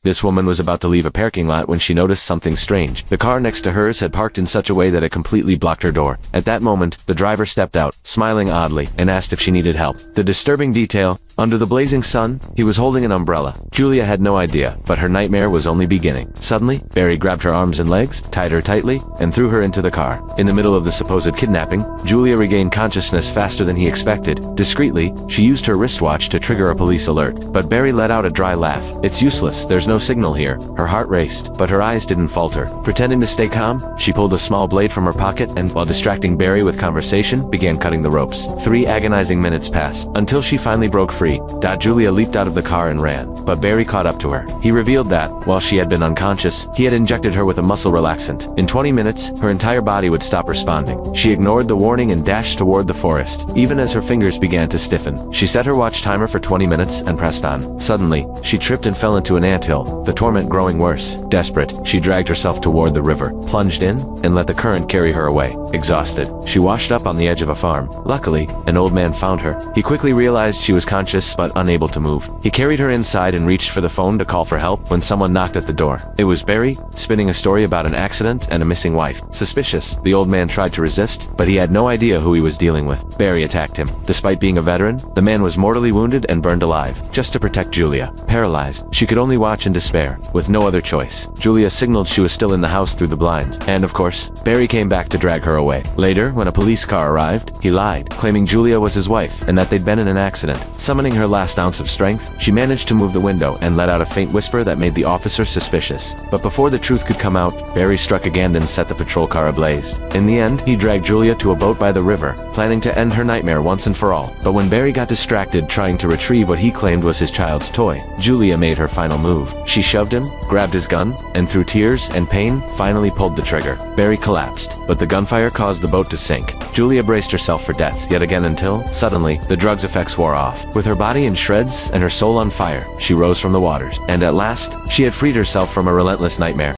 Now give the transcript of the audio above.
This woman was about to leave a parking lot when she noticed something strange. The car next to hers had parked in such a way that it completely blocked her door. At that moment, the driver stepped out, smiling oddly, and asked if she needed help. The disturbing detail: under the blazing sun, he was holding an umbrella. Julia had no idea, but her nightmare was only beginning. Suddenly, Barry grabbed her arms and legs, tied her tightly, and threw her into the car. In the middle of the supposed kidnapping, Julia regained consciousness faster than he expected. Discreetly, she used her wristwatch to trigger a police alert. But Barry let out a dry laugh. "It's useless, there's no signal here." Her heart raced, but her eyes didn't falter. Pretending to stay calm, she pulled a small blade from her pocket and, while distracting Barry with conversation, began cutting the ropes. 3 agonizing minutes passed, until she finally broke free. Julia leaped out of the car and ran, but Barry caught up to her. He revealed that, while she had been unconscious, he had injected her with a muscle relaxant. In 20 minutes, her entire body would stop responding. She ignored the warning and dashed toward the forest, even as her fingers began to stiffen. She set her watch timer for 20 minutes and pressed on. Suddenly, she tripped and fell into an anthill, the torment growing worse. Desperate, she dragged herself toward the river, plunged in, and let the current carry her away. Exhausted, she washed up on the edge of a farm. Luckily, an old man found her. He quickly realized she was conscious but unable to move. He carried her inside and reached for the phone to call for help when someone knocked at the door. It was Barry, spinning a story about an accident and a missing wife. Suspicious, the old man tried to resist, but he had no idea who he was dealing with. Barry attacked him. Despite being a veteran, the man was mortally wounded and burned alive, just to protect Julia. Paralyzed, she could only watch in despair, with no other choice. Julia signaled she was still in the house through the blinds, and of course, Barry came back to drag her away. Later, when a police car arrived, he lied, claiming Julia was his wife and that they'd been in an accident. Summoning her last ounce of strength, she managed to move the window and let out a faint whisper that made the officer suspicious. But before the truth could come out, Barry struck again and set the patrol car ablaze. In the end, he dragged Julia to a boat by the river, planning to end her nightmare once and for all. But when Barry got distracted trying to retrieve what he claimed was his child's toy, Julia made her final move. She shoved him, grabbed his gun, and through tears and pain, finally pulled the trigger. Barry collapsed, but the gunfire caused the boat to sink. Julia braced herself for death yet again until, suddenly, the drug's effects wore off. With her body in shreds and her soul on fire, she rose from the waters. And at last, she had freed herself from a relentless nightmare.